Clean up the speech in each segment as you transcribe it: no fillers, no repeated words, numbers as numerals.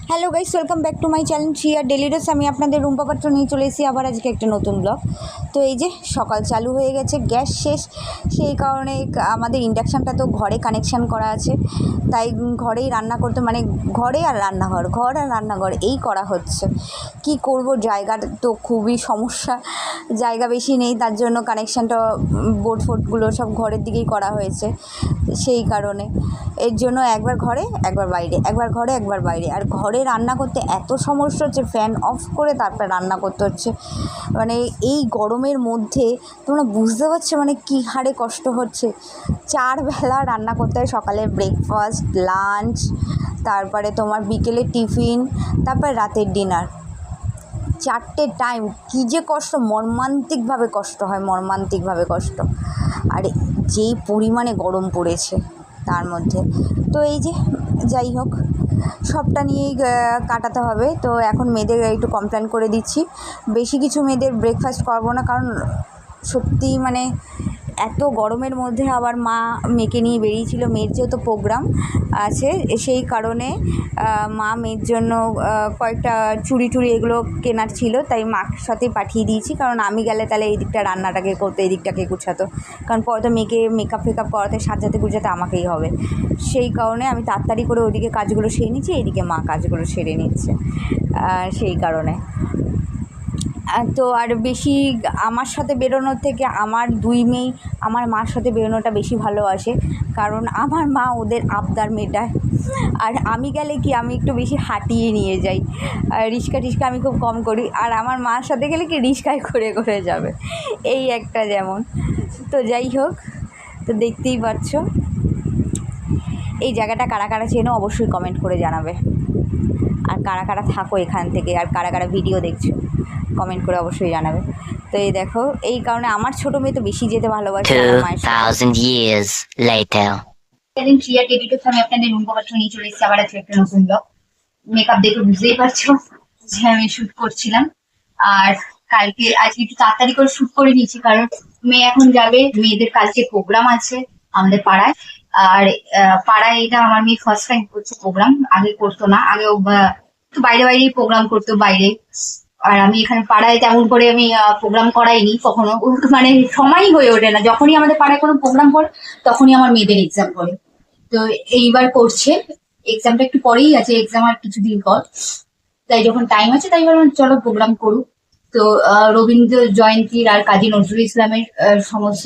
Hello guys, welcome back to my channel cheer daily dose. আমি আপনাদের রুম্পা পাত্র নিয়ে চলে এসেছি আবার আজকে একটা নতুন ব্লগ। তো এই যে সকাল চালু হয়ে গেছে, গ্যাস শেষ, সেই কারণে আমাদের ইন্ডাকশানটা তো ঘরে কানেকশান করা আছে, তাই ঘরেই রান্না করতে মানে ঘরে আর রান্নাঘর, ঘর আর রান্নাঘর এই করা হচ্ছে। কি করব, জায়গার তো খুবই সমস্যা, জায়গা বেশি নেই, তার জন্য কানেকশানটা বোর্ড ফোর্ডগুলো সব ঘরের দিকেই করা হয়েছে। সেই কারণে এর জন্য একবার ঘরে একবার বাইরে, একবার ঘরে একবার বাইরে। আর ঘরে রান্না করতে এত সমস্যা হচ্ছে, ফ্যান অফ করে তারপরে রান্না করতে হচ্ছে। মানে এই গরমের মধ্যে তোমরা বুঝতে পারছো মানে কী হারে কষ্ট হচ্ছে। 4 বেলা রান্না করতে হয়, সকালে ব্রেকফাস্ট, লাঞ্চ, তারপরে তোমার বিকেলে টিফিন, তারপরে রাতের ডিনার, 4টে টাইম। কী যে কষ্ট, মর্মান্তিকভাবে কষ্ট হয়, মর্মান্তিকভাবে কষ্ট। আর যেই পরিমাণে গরম পড়েছে তার মধ্যে, তো এই যে যাই হোক সবটা নিয়েই কাটাতে হবে। তো এখন মেয়েদের একটু কমপ্লেন করে দিচ্ছি, বেশি কিছু মেয়েদের ব্রেকফাস্ট করবো না, কারণ সত্যি মানে এত গরমের মধ্যে আবার মা মেয়েকে নিয়ে বেরিয়েছিল, মেয়ের যেহেতু প্রোগ্রাম আছে সেই কারণে মা মেয়ের জন্য কয়েকটা চুড়ি টুড়ি এগুলো কেনার ছিল, তাই মার সাথে পাঠিয়ে দিয়েছি। কারণ আমি গেলে তাহলে এই দিকটা রান্নাটাকে করতো, এই দিকটাকে গুছাতো, কারণ পরে তো মেয়েকে মেকআপ ফেকআপ করাতে সাজাতে গুছাতে আমাকেই হবে। সেই কারণে আমি তাড়াতাড়ি করে ওইদিকে কাজগুলো সেরে নিচ্ছি, এইদিকে মা কাজগুলো সেরে নিচ্ছে, সেই কারণে। তো আর বেশি আমার সাথে বেরোনোর থেকে আমার 2 মেয়ে আমার মার সাথে বেরোনোটা বেশি ভালোবাসে, কারণ আমার মা ওদের আবদার মেটায়। আর আমি গেলে কি, আমি একটু বেশি হাঁটিয়ে নিয়ে যাই, রিক্সা টিক্সা আমি খুব কম করি, আর আমার মার সাথে গেলে কি রিক্সায় করে করে যাবে, এই একটা যেমন। তো যাই হোক, তো দেখতেই পাচ্ছ এই জায়গাটা কারা কারা চেনো অবশ্যই কমেন্ট করে জানাবে, আর কারা কারা থাকো এখান থেকে, আর কারা কারা ভিডিও দেখছো কমেন্ট করে অবশ্যই জানাবে। তো এই দেখো, এই কারণে আমার ছোটো মেয়ে তো বেশি যেতে ভালোবাসে আমার মায়ের সাথে। 2000 years later. সেদিন প্রিয়া টেডি টু আমি আপনাদের রুম কভার নিয়ে চলে এসেছি আবার আজকে একটা নতুন ব্লগ। মেকআপ দেখে বুঝতেই পারছো যে আমি শুট করছিলাম। আর আজকে একটু তাড়াতাড়ি করে শুট করে নিয়েছি, কারণ মেয়ে এখন যাবে, মেয়েদের কালকে প্রোগ্রাম আছে আমাদের পাড়ায়। আর পাড়ায় এটা আমার মেয়ে ফার্স্ট টাইম করছে প্রোগ্রাম, আগে করতো না, আগে একটু বাইরে বাইরেই প্রোগ্রাম করতো বাইরে। আর আমি এখানে পাড়ায় তেমন করে আমি প্রোগ্রাম করাইনি কখনো, মানে সময়ই হয়ে ওঠে না। যখনই আমাদের পাড়ায় কোনো প্রোগ্রাম করে তখনই আমার মেয়েদের এক্সাম করে। তো এইবার করছে, এক্সামটা একটু পরেই আছে, এক্সাম আর কিছুদিন পর, তাই যখন টাইম আছে তাই ভাবলাম চলো প্রোগ্রাম করুক। তো রবীন্দ্র জয়ন্তীর আর কাজী নজরুল ইসলামের সমস্ত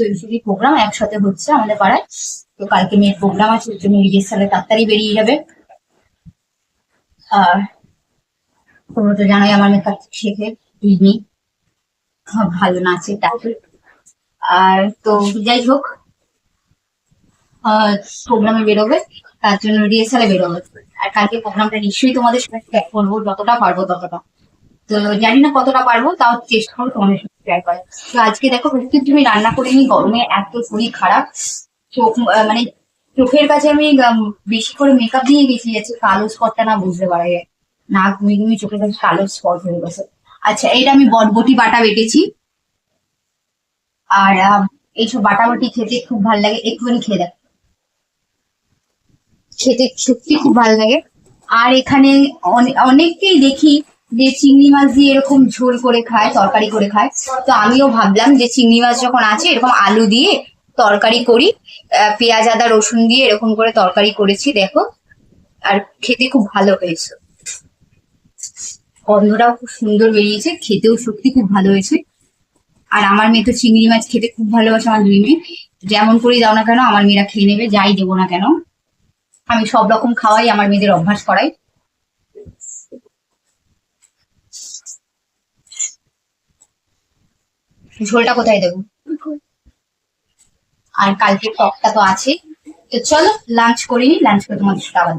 প্রোগ্রাম একসাথে হচ্ছে আমাদের পাড়ায়। তো কালকে মেয়ের প্রোগ্রাম আছে, ওর জন্য রিহার্সালে তাড়াতাড়ি বেরিয়ে যাবে। আর তোমরা তো জানোই আমার মেকআপ শেখে রিমি, ভালো নাচে তাকে। আর তো যাই হোক, প্রোগ্রামে বেরোবে, তার জন্য রিহার্সালে বেরোবে। আর কালকে প্রোগ্রামটা নিশ্চয়ই তোমাদের সাথে শেয়ার করবো, যতটা পারবো ততটা। তো জানি না কতটা পারবো, তাও চেষ্টা করবো তোমাদের সাথে শেয়ার করার। তো আজকে দেখো প্রত্যেক তুমি রান্না করে নি, গরমে এত শরীর খারাপ, চোখ মানে চোখের কাছে আমি বেশি করে মেকআপ দিয়ে গেছি, যাচ্ছে কালো স্পটটা না বুঝতে পারা যায়, না ঘুমিয়ে ঘুমিয়ে চোখের কাছে কালো স্পট হয়ে গেছে। আচ্ছা, এইটা আমি বটবটি বাটা বেটেছি। আর এইসব বাটাবাটি খেতে খুব ভালো লাগে, একটুখানি খেয়ে দেখ, খেতে সত্যি খুব ভালো লাগে। আর এখানে অনেককেই দেখি যে চিংড়ি মাছ দিয়ে এরকম ঝোল করে খায়, তরকারি করে খায়। তো আমিও ভাবলাম যে চিংড়ি মাছ যখন আছে, এরকম আলু দিয়ে তরকারি করি, পেঁয়াজ আদা রসুন দিয়ে এরকম করে তরকারি করেছি দেখো। আর খেতে খুব ভালো হয়েছে, গন্ধটাও খুব সুন্দর বেরিয়েছে, খেতেও সত্যি খুব ভালো হয়েছে। আর আমার মেয়ে তো চিংড়ি মাছ খেতে খুব ভালোবাসে, আমার 2 মেয়ে, যেমন করেই দাও না কেন আমার মেয়েরা খেয়ে নেবে, যাই দেবো না কেন। আমি সব রকম খাওয়াই, আমার মেয়েদের অভ্যাস করাই। ঝোলটা কোথায় দেবো? আর কালকে টকটা তো আছে। তো চলো লাঞ্চ করে নি, লাঞ্চ করে তোমাদের সাথে আবার